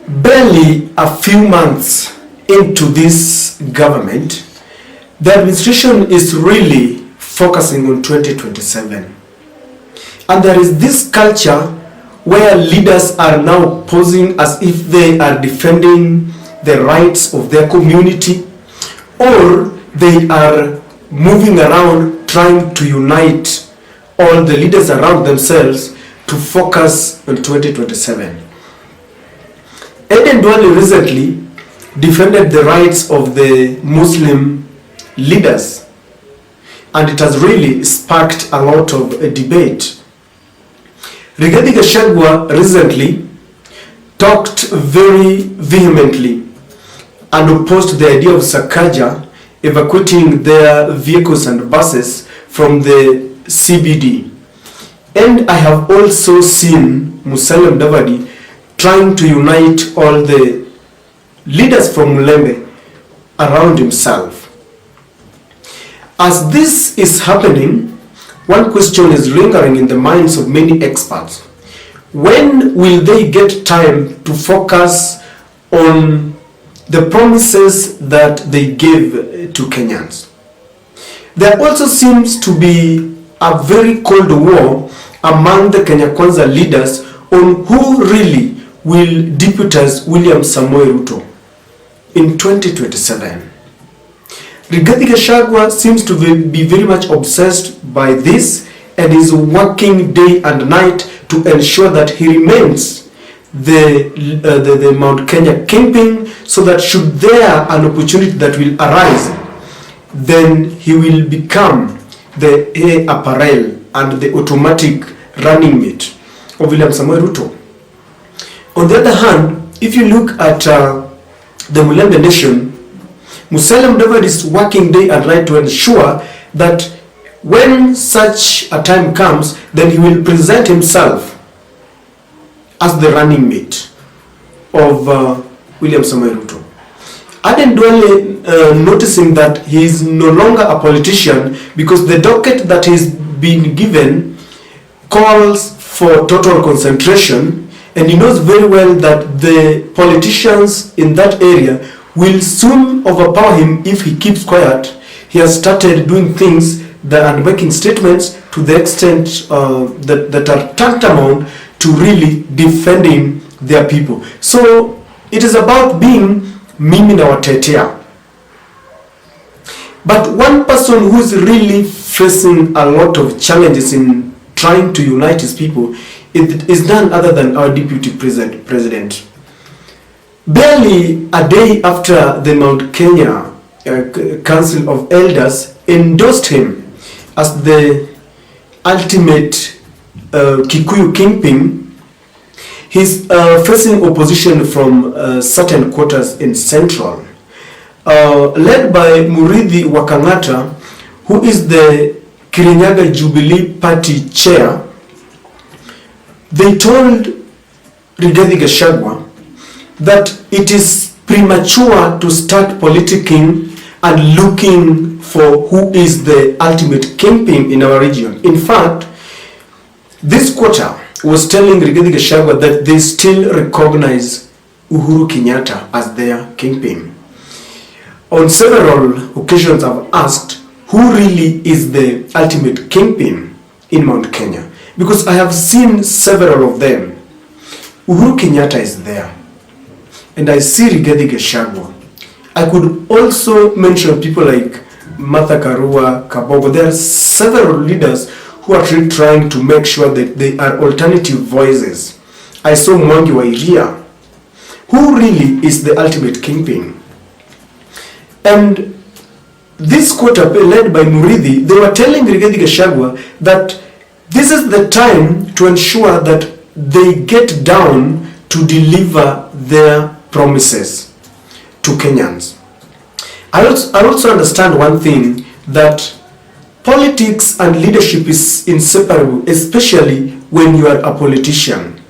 Barely a few months into this government, the administration is really focusing on 2027. And there is this culture where leaders are now posing as if they are defending the rights of their community, or they are moving around trying to unite all the leaders around themselves to focus on 2027. Eden Duale recently defended the rights of the Muslim leaders, and it has really sparked a lot of debate. Rigathi Gachagua recently talked very vehemently and opposed the idea of Sakaja evacuating their vehicles and buses from the CBD. And I have also seen Musalia Mudavadi trying to unite all the leaders from Mulembe around himself. As this is happening, one question is lingering in the minds of many experts. When will they get time to focus on the promises that they gave to Kenyans? There also seems to be a very cold war among the Kenya Kwanza leaders on who really will deputize William Samoei Ruto in 2027. Rigathi Gachagua seems to be very much obsessed by this and is working day and night to ensure that he remains the Mount Kenya Kingpin, so that should there an opportunity that will arise, then he will become the heir apparel and the automatic running mate of William Samoei Ruto. On the other hand, if you look at the Mulembe nation, Musalia Mudavadi is working day and night to ensure that when such a time comes, then he will present himself as the running mate of William Samoei Ruto. Aden Duale noticing that he is no longer a politician because the docket that he's been given calls for total concentration, and he knows very well that the politicians in that area will soon overpower him if he keeps quiet. He has started doing things that are making statements to the extent that are tantamount to really defending their people. So it is about being mimi na watetea. But one person who is really facing a lot of challenges in trying to unite his people is none other than our deputy president. Barely a day after the Mount Kenya Council of Elders endorsed him as the ultimate Kikuyu Kingpin, he's facing opposition from certain quarters in Central, led by Murithi Wakangata, who is the Kirinyaga Jubilee Party chair. They told Rigathi Gachagua that it is premature to start politicking and looking for who is the ultimate kingpin in our region. In fact, this quarter was telling Rigathi Gachagua that they still recognize Uhuru Kenyatta as their kingpin. On several occasions I've asked who really is the ultimate kingpin in Mount Kenya, because I have seen several of them. Uhuru Kenyatta is there, and I see Rigathi Gachagua. I could also mention people like Martha Karua, Kabogo. There are several leaders who are really trying to make sure that they are alternative voices. I saw Mwangi wa Iria, who really is the ultimate kingpin. And this quarter, led by Murithi, they were telling Rigathi Gachagua that this is the time to ensure that they get down to deliver their promises to Kenyans. I also understand one thing, that politics and leadership is inseparable, especially when you are a politician.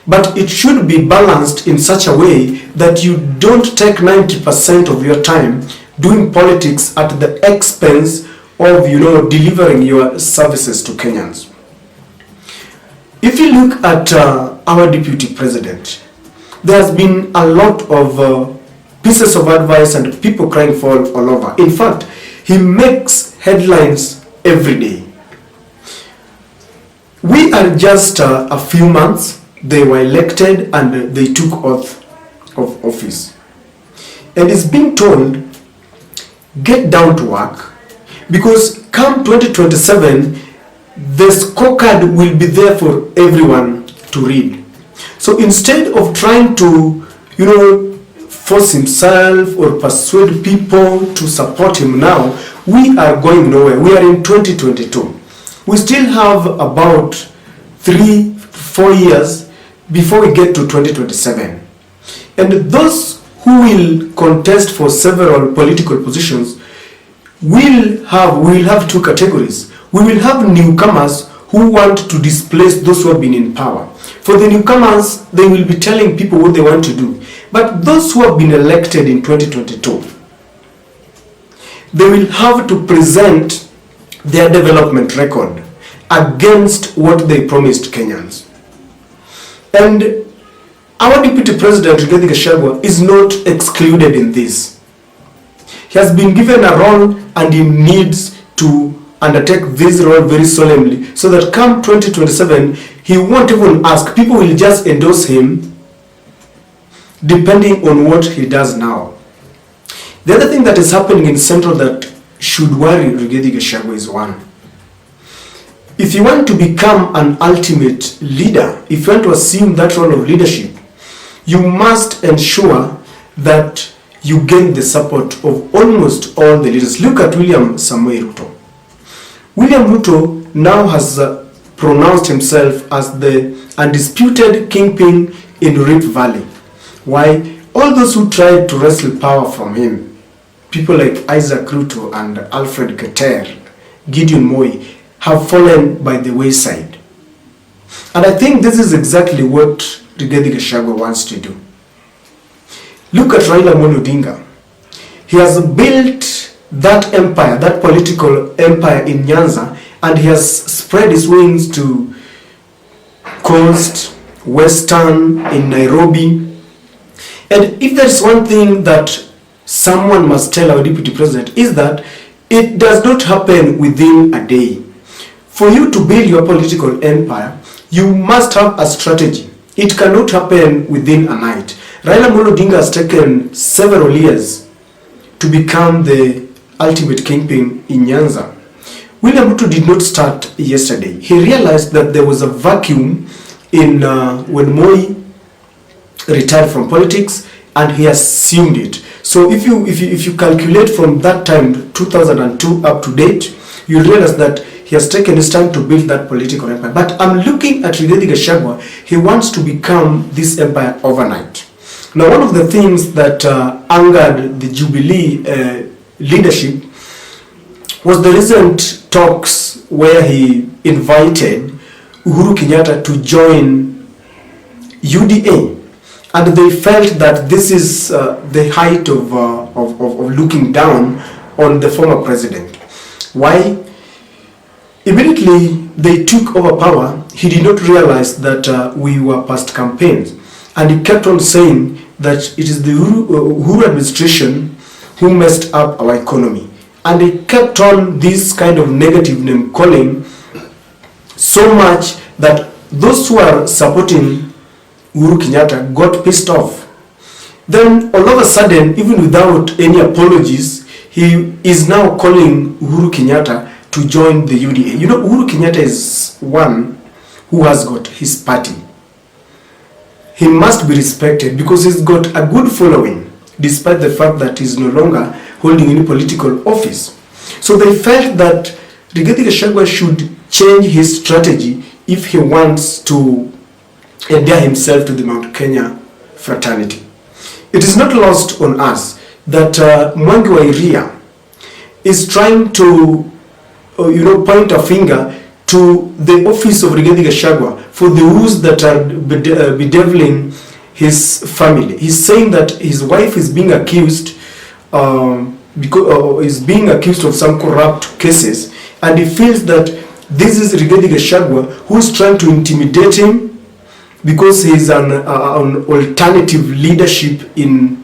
But it should be balanced in such a way that you don't take 90% of your time doing politics at the expense of, delivering your services to Kenyans. If you look at our deputy president, there has been a lot of pieces of advice and people crying for all over. In fact, he makes headlines every day. We are just a few months, they were elected and they took oath of office. And it's being told, get down to work, because come 2027, the scorecard will be there for everyone to read. So instead of trying to, force himself or persuade people to support him now, we are going nowhere. We are in 2022. We still have about 3-4 years before we get to 2027. And those who will contest for several political positions will have two categories. We will have newcomers who want to displace those who have been in power. For the newcomers, they will be telling people what they want to do. But those who have been elected in 2022, they will have to present their development record against what they promised Kenyans. And our Deputy President, Rigathi Gachagua, is not excluded in this. He has been given a role and he needs to undertake this role very solemnly so that come 2027, he won't even ask. People will just endorse him depending on what he does now. The other thing that is happening in Central that should worry Rigathi Gachagua is one. If you want to become an ultimate leader, if you want to assume that role of leadership, you must ensure that you gain the support of almost all the leaders. Look at William Samoei Ruto. William Ruto now has pronounced himself as the undisputed kingpin in Rift Valley. Why? All those who tried to wrestle power from him, people like Isaac Ruto and Alfred Keter, Gideon Moi, have fallen by the wayside. And I think this is exactly what Rigathi Gachagua wants to do. Look at Raila Amolo Odinga. He has built that empire, that political empire in Nyanza, and he has spread his wings to Coast, Western, in Nairobi. And if there's one thing that someone must tell our Deputy President is that it does not happen within a day. For you to build your political empire, you must have a strategy. It cannot happen within a night. Raila Amolo Odinga has taken several years to become the ultimate kingpin in Nyanza. William Ruto did not start yesterday. He realized that there was a vacuum in when Moi retired from politics, and he assumed it. So if you calculate from that time, 2002 up to date, you realize that he has taken his time to build that political empire. But I'm looking at Rigathi Gachagua. He wants to become this empire overnight. Now, one of the things that angered the Jubilee leadership was the recent talks where he invited Uhuru Kenyatta to join UDA. And they felt that this is the height of looking down on the former president. Why? Immediately they took over power, he did not realize that we were past campaigns. And he kept on saying that it is the Uhuru administration who messed up our economy. And he kept on this kind of negative name calling so much that those who are supporting Uhuru Kenyatta got pissed off. Then all of a sudden, even without any apologies, he is now calling Uhuru Kenyatta to join the UDA. You know, Uhuru Kenyatta is one who has got his party. He must be respected because he's got a good following, despite the fact that he's no longer holding any political office. So they felt that Rigathi Gachagua should change his strategy if he wants to endear himself to the Mount Kenya fraternity. It is not lost on us that Mwangi wa Iria is trying to point a finger to the office of Rigathi Gachagua for the woes that are bedeviling his family. He's saying that his wife is being accused is being accused of some corrupt cases, and he feels that this is Rigathi Gachagua who's trying to intimidate him because he's an alternative leadership in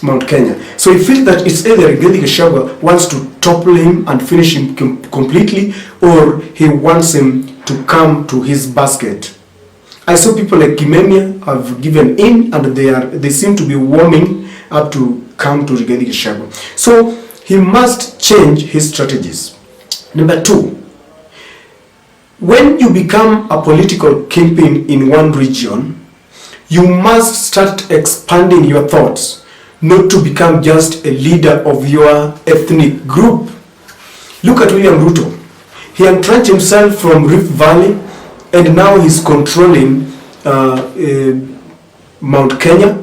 Mount Kenya. So he feels that it's either Rigathi Gachagua wants to topple him and finish him completely, or he wants him to come to his basket. I saw people like Kimemia have given in, and they seem to be warming up to come to Rigathi Gachagua. So he must change his strategies. Number 2, when you become a political kingpin in one region, you must start expanding your thoughts, not to become just a leader of your ethnic group. Look at William Ruto. He entrenched himself from Rift Valley, and now he's controlling Mount Kenya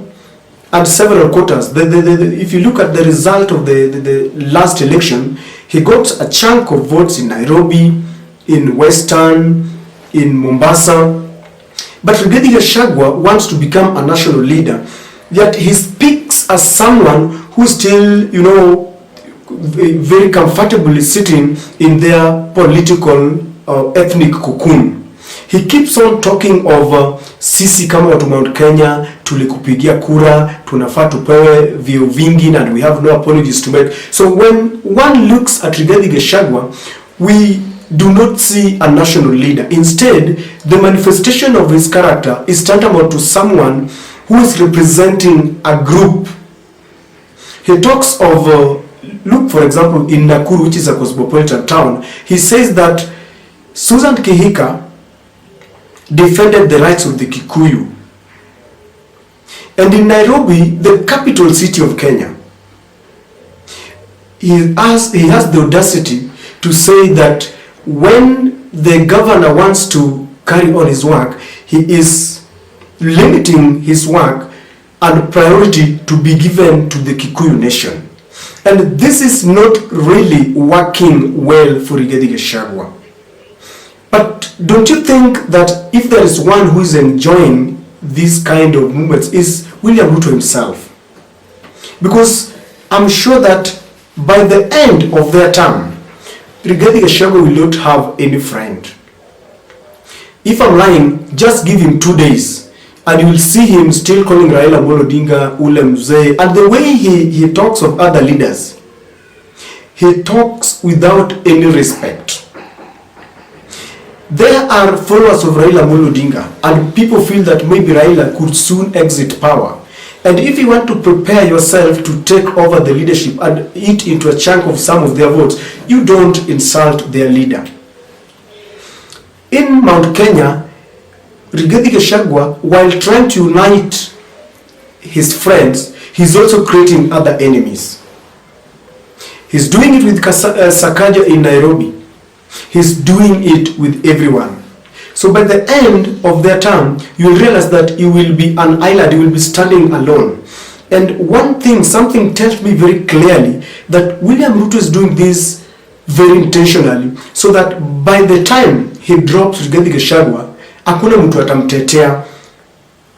and several quotas. If you look at the result of the last election, he got a chunk of votes in Nairobi, in Western, in Mombasa. But Rigathi Gachagua wants to become a national leader, yet he speaks as someone who still, very comfortably sitting in their political ethnic cocoon. He keeps on talking of sisi kama watu Mount Kenya tulikupigia kura, tunafaa tupewe vio vingi, and we have no apologies to make. So when one looks at Rigathi Gachagua, we do not see a national leader. Instead, the manifestation of his character is tantamount to someone who is representing a group. He talks of, look for example, in Nakuru, which is a cosmopolitan town, he says that Susan Kihika defended the rights of the Kikuyu. And in Nairobi, the capital city of Kenya, he has the audacity to say that when the governor wants to carry on his work, he is limiting his work and priority to be given to the Kikuyu nation. And this is not really working well for Rigathi Gachagua. But don't you think that if there is one who is enjoying these kind of movements is William Ruto himself? Because I'm sure that by the end of their term, Rigathi Gachagua will not have any friend. If I'm lying, just give him 2 days and you will see him still calling Raila Amolo Odinga Ule Mzee. And the way he talks of other leaders, he talks without any respect. There are followers of Raila Amolo Odinga, and people feel that maybe Raila could soon exit power. And if you want to prepare yourself to take over the leadership and eat into a chunk of some of their votes, you don't insult their leader. In Mount Kenya, Rigathi Gachagua, while trying to unite his friends, he's also creating other enemies. He's doing it with Sakaja in Nairobi. He's doing it with everyone. So by the end of their term, you will realize that you will be an island, you will be standing alone. And one thing, something tells me very clearly that William Ruto is doing this very intentionally, so that by the time he drops Rigathi Gachagua, hakuna mtu atamtetea.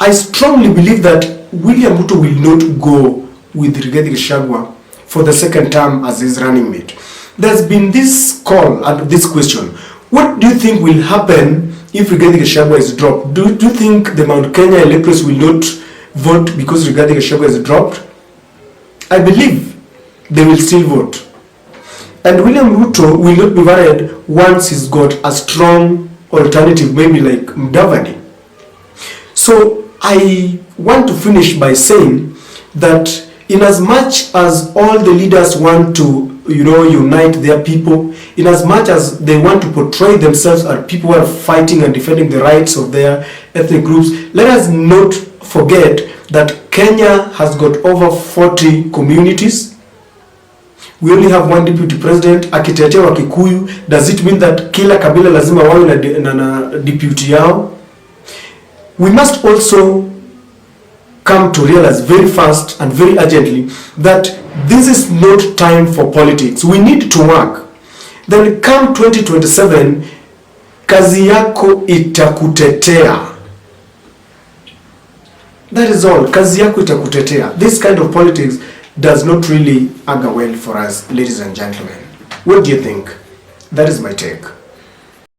I strongly believe that William Ruto will not go with Rigathi Gachagua for the second term as his running mate. There's been this call and this question. What do you think will happen if Rigathi Gachagua is dropped? Do you think the Mount Kenya electors will not vote because Rigathi Gachagua is dropped? I believe they will still vote. And William Ruto will not be worried once he's got a strong alternative, maybe like Mudavadi. So I want to finish by saying that in as much as all the leaders want to unite their people, in as much as they want to portray themselves as people who are fighting and defending the rights of their ethnic groups, let us not forget that Kenya has got over 40 communities. We only have one deputy president, akitetea wa Kikuyu. Does it mean that kila kabila lazima wawe na deputy yao? We must also come to realize very fast and very urgently that this is not time for politics. We need to work. Then come 2027, kazi yako itakutetea. That is all. Kazi yako itakutetea. This kind of politics does not really augur well for us, ladies and gentlemen. What do you think? That is my take.